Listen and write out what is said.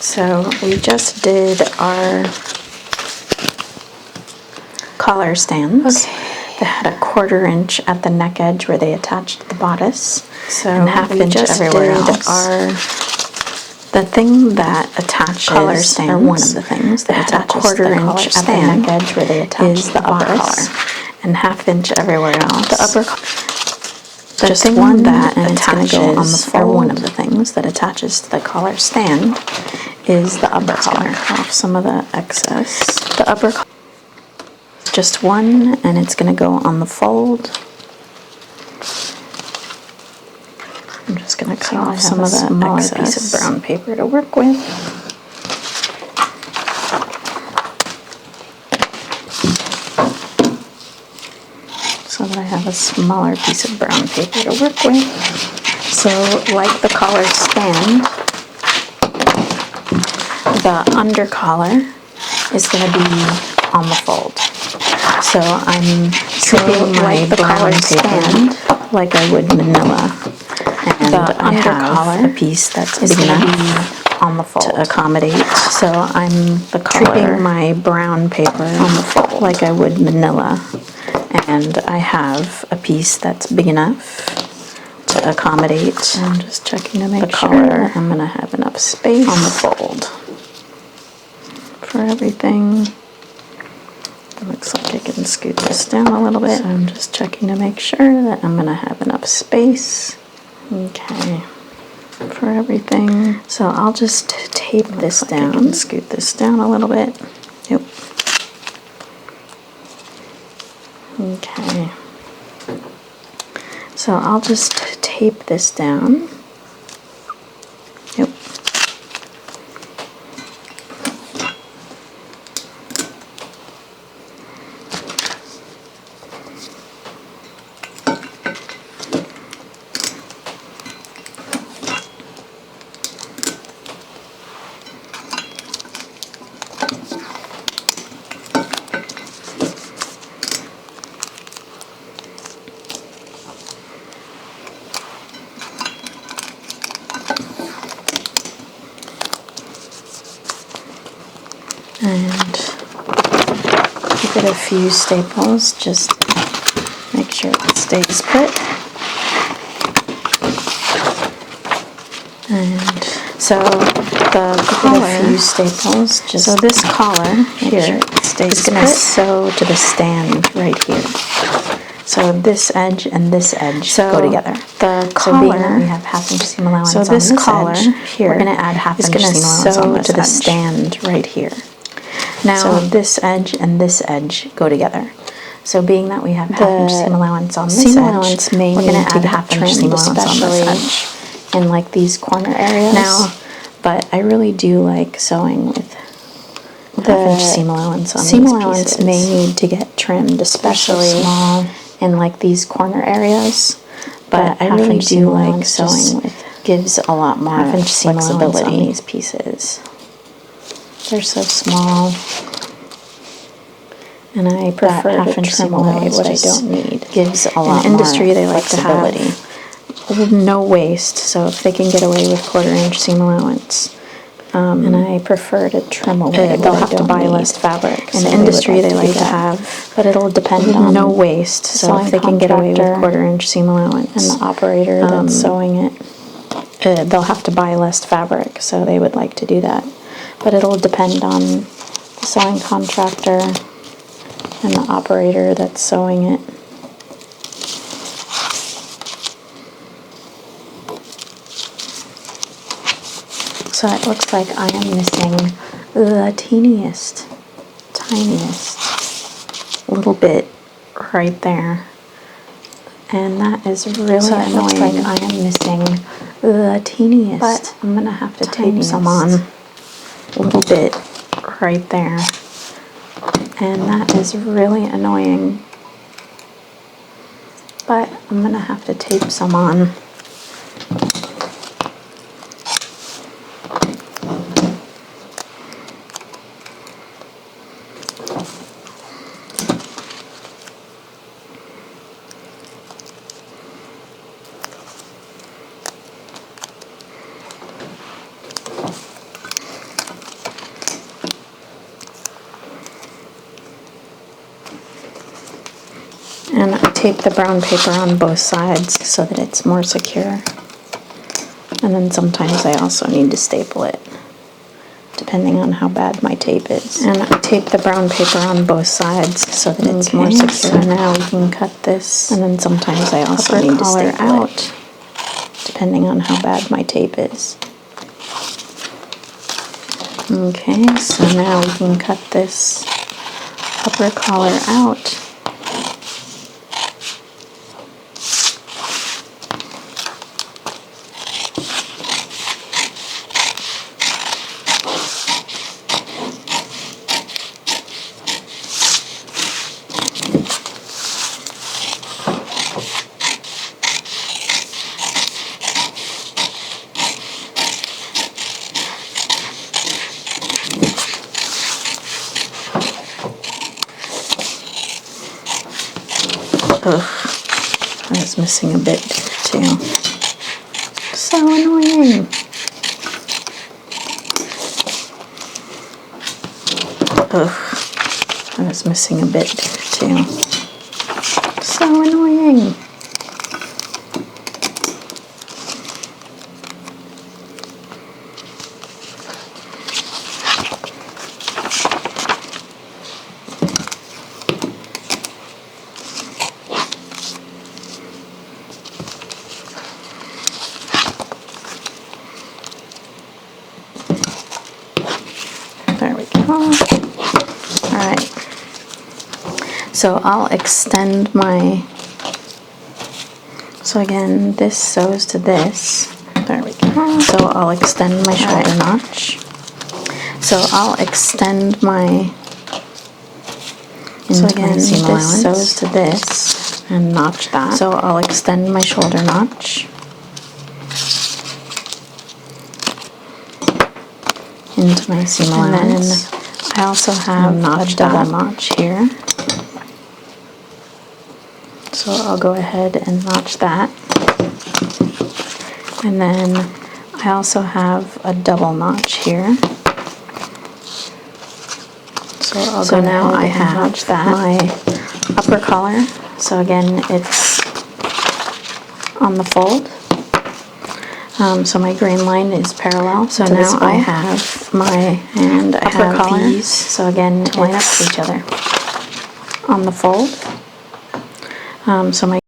So we just did our collar stands. They had a 1/4 inch at the neck edge where they attached the bodice, and 1/2 inch everywhere else. The thing that attaches collar stands, or one of the things that attaches 1/4 inch at the neck edge where they attach is the upper collar, and 1/2 inch everywhere else. The upper collar. The just thing one that attaches go on the fold, or one of the things that attaches to the collar stand is the upper collar. Cut off some of the excess. The upper collar. Just one, and it's going to go on the fold. I'm just going to cut off some of the smaller piece of brown paper to work with. So that I have a smaller piece of brown paper to work with. So, like the collar stand, the under collar is going to be on the fold. So I'm treating my brown paper like I would manila, and I have a piece that's big enough on the fold to accommodate. So I'm treating my brown paper on the fold like I would manila, and I have a piece that's big enough to accommodate. I'm just checking to make the collar. I'm going to have enough space on the fold for everything. It looks like I can scoot this down a little bit. So I'm just checking to make sure that I'm going to have enough space. Okay. For everything. So I'll just tape this down. I can scoot this down a little bit. Yep. Okay. So I'll just tape this down. Yep. And give it a few staples, just make sure it stays put. And so the collar, a few staples, just so this collar here sure is going to sew to the stand right here. So this edge and this edge go together. The collar, being that we have 1/2 inch seam allowance on this collar edge, here, we're going to add 1/2 inch seam allowance on to the stand right here. Now, so this edge and this edge go together. So being that we have 1/2 inch seam allowance on this edge, we're going to add 1/2 inch seam allowance on this edge in like these corner areas. Now, but I really do like sewing with 1/2 inch seam allowance on these pieces. Seam allowance may need to get trimmed, especially small in like these corner areas. But I really do like sewing with gives a lot more 1/2 inch flexibility on these pieces. They're so small, and I prefer to trim away what I don't need. Gives a lot more industry, they like to have no waste, so if they can get away with 1/4 inch seam allowance, and I prefer to trim away. They'll have to buy less fabric. In industry, they like to have, but it'll depend on no waste. So if they can get away with 1/4 inch seam allowance, and the operator that's sewing it, they'll have to buy less fabric. So they would like to do that. But it'll depend on the sewing contractor and the operator that's sewing it. So it looks like I am missing the tiniest little bit right there. And that is really annoying. It looks like I am missing the tiniest. But I'm going to have to tape some on. A little bit right there, and that is really annoying, but I'm gonna have to tape some on. And I tape the brown paper on both sides so that it's more secure. And then sometimes I also need to staple it, depending on how bad my tape is. And I tape the brown paper on both sides so that it's more secure. So now we can cut this, and then sometimes I also need to staple it, depending on how bad my tape is. Okay, so now we can cut this upper collar out. Ugh, I was missing a bit too. So annoying. Ugh, I was missing a bit too. So annoying. There we go. Alright. So I'll extend my, so again, this sews to this. There we go. So I'll extend my shoulder notch. So I'll extend my, so again, this sews to this and notch that. So I'll extend my shoulder notch into my seam allowance. And then I also have a double notch here. So I'll go ahead and notch that. And then I also have a double notch here. So I'll go now I have my upper collar. So again, it's on the fold. So my grain line is parallel. So now I have my upper collar. These, so again, line up to each other on the fold. So my